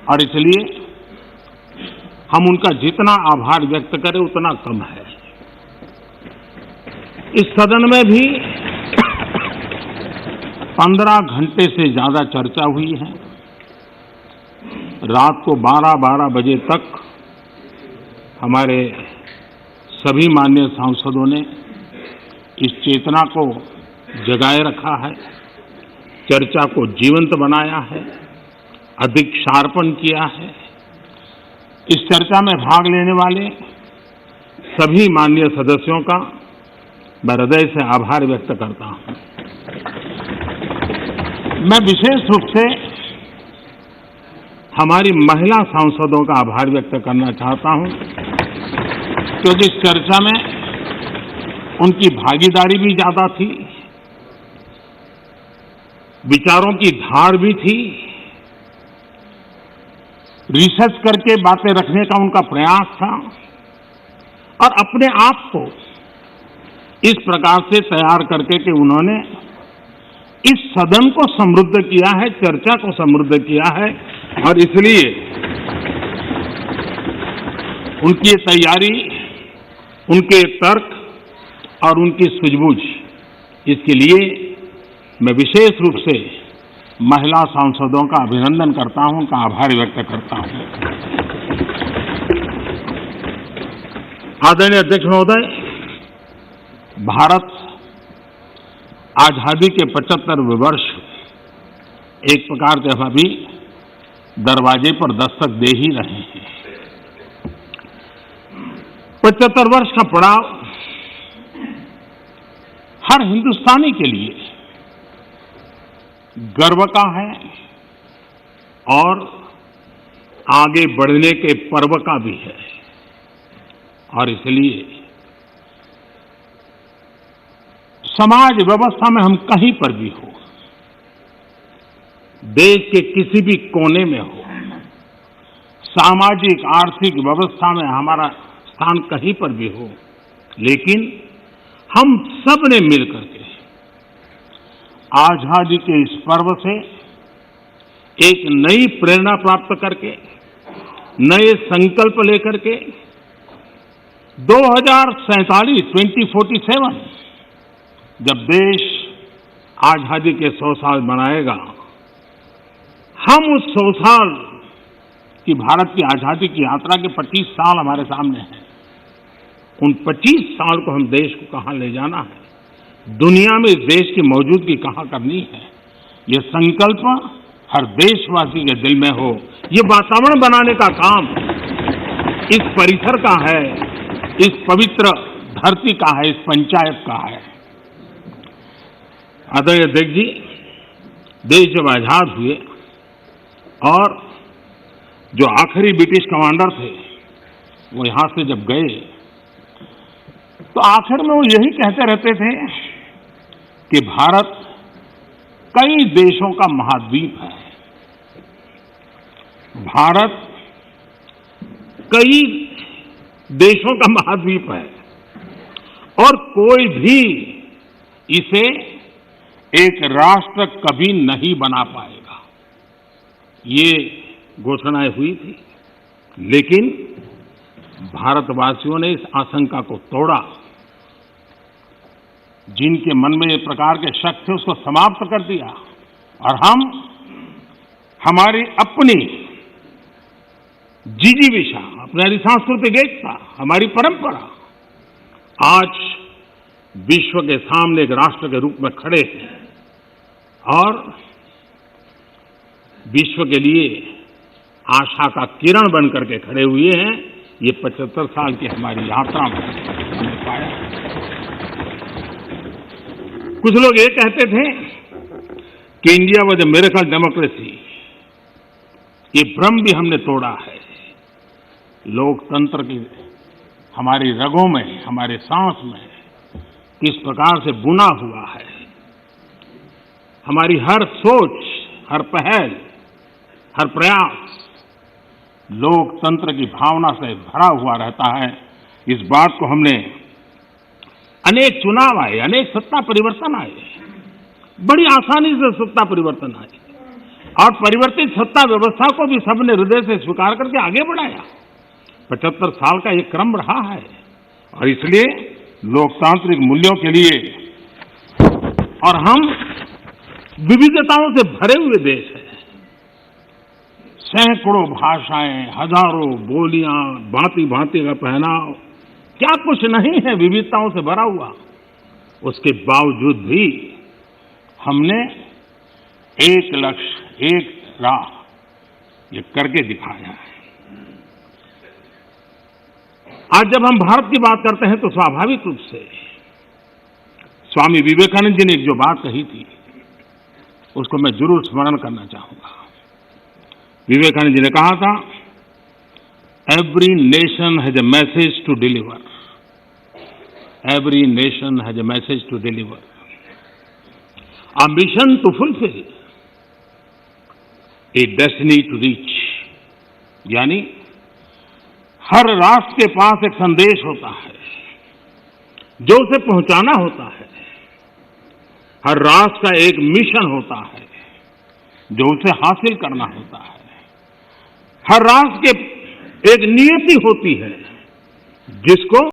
और इसलिए हम उनका जितना आभार व्यक्त करें उतना कम है। इस सदन में भी 15 घंटे से ज्यादा चर्चा हुई है। रात को 12-12 बजे तक हमारे सभी माननीय सांसदों ने इस चेतना को जगाए रखा है, चर्चा को जीवंत बनाया है, अधिक शार्पन किया है। इस चर्चा में भाग लेने वाले सभी माननीय सदस्यों का मैं हृदय से आभार व्यक्त करता हूं। मैं विशेष रूप से हमारी महिला सांसदों का आभार व्यक्त करना चाहता हूं, क्योंकि इस चर्चा में उनकी भागीदारी भी ज्यादा थी, विचारों की धार भी थी, रिसर्च करके बातें रखने का उनका प्रयास था और अपने आप को इस प्रकार से तैयार करके कि उन्होंने इस सदन को समृद्ध किया है, चर्चा को समृद्ध किया है। और इसलिए उनकी ये तैयारी, उनके तर्क और उनकी सूझबूझ, इसके लिए मैं विशेष रूप से महिला सांसदों का अभिनंदन करता हूं, उनका आभार व्यक्त करता हूं। आदरणीय अध्यक्ष महोदय, भारत आजादी के 75वें वर्ष एक प्रकार से हम अभी दरवाजे पर दस्तक दे ही रहे हैं। 75 वर्ष का पड़ाव हर हिंदुस्तानी के लिए गर्व का है और आगे बढ़ने के पर्व का भी है। और इसलिए समाज व्यवस्था में हम कहीं पर भी हो, देश के किसी भी कोने में हो, सामाजिक आर्थिक व्यवस्था में हमारा स्थान कहीं पर भी हो, लेकिन हम सब ने मिलकर के आजादी के इस पर्व से एक नई प्रेरणा प्राप्त करके, नए संकल्प लेकर के 2047 जब देश आजादी के 100 साल मनाएगा, हम उस 100 साल की भारत की आजादी की यात्रा के 25 साल हमारे सामने हैं। उन 25 साल को हम देश को कहां ले जाना है, दुनिया में इस देश की मौजूदगी कहां करनी है, ये संकल्प हर देशवासी के दिल में हो। ये वातावरण बनाने का काम इस परिसर का है, इस पवित्र धरती का है, इस पंचायत का है। आदरणीय अध्यक्ष जी, देश जब आजाद हुए और जो आखिरी ब्रिटिश कमांडर थे वो यहां से जब गए तो आखिर में वो यही कहते रहते थे कि भारत कई देशों का महाद्वीप है, भारत कई देशों का महाद्वीप है और कोई भी इसे एक राष्ट्र कभी नहीं बना पाएगा। ये घोषणाएं हुई थी, लेकिन भारतवासियों ने इस आशंका को तोड़ा। जिनके मन में ये प्रकार के शक थे उसको समाप्त कर दिया और हम हमारी अपनी जिजीविषा, अपनी सांस्कृतिक एकता, हमारी परंपरा आज विश्व के सामने एक राष्ट्र के रूप में खड़े हैं और विश्व के लिए आशा का किरण बन करके खड़े हुए हैं। ये 75 साल की हमारी यात्रा में हमने पाया। कुछ लोग ये कहते थे कि India was a miracle democracy, ये भ्रम भी हमने तोड़ा है। लोकतंत्र की हमारी रगों में, हमारे सांस में किस प्रकार से बुना हुआ है, हमारी हर सोच, हर पहल, हर प्रयास लोकतंत्र की भावना से भरा हुआ रहता है। इस बात को हमने, अनेक चुनाव आए, अनेक सत्ता परिवर्तन आए, बड़ी आसानी से सत्ता परिवर्तन आए, और परिवर्तित सत्ता व्यवस्था को भी सबने हृदय से स्वीकार करके आगे बढ़ाया। 75 साल का एक क्रम रहा है और इसलिए लोकतांत्रिक मूल्यों के लिए, और हम विविधताओं से भरे हुए देश हैं, सैकड़ों भाषाएं, हजारों बोलियां, भांति भांति का पहनाव, क्या कुछ नहीं है विविधताओं से भरा हुआ। उसके बावजूद भी हमने एक लक्ष्य, एक राह, ये करके दिखाया है। आज जब हम भारत की बात करते हैं तो स्वाभाविक रूप से स्वामी विवेकानंद जी ने जो बात कही थी उसको मैं जरूर स्मरण करना चाहूंगा। विवेकानंद जी ने कहा था, every nation has a message to deliver, every nation has a message to deliver, a mission to fulfil, a destiny to reach. यानी हर राष्ट्र के पास एक संदेश होता है जो उसे पहुंचाना होता है, हर राष्ट्र का एक मिशन होता है जो उसे हासिल करना होता है, हर राष्ट्र के एक नियति होती है जिसको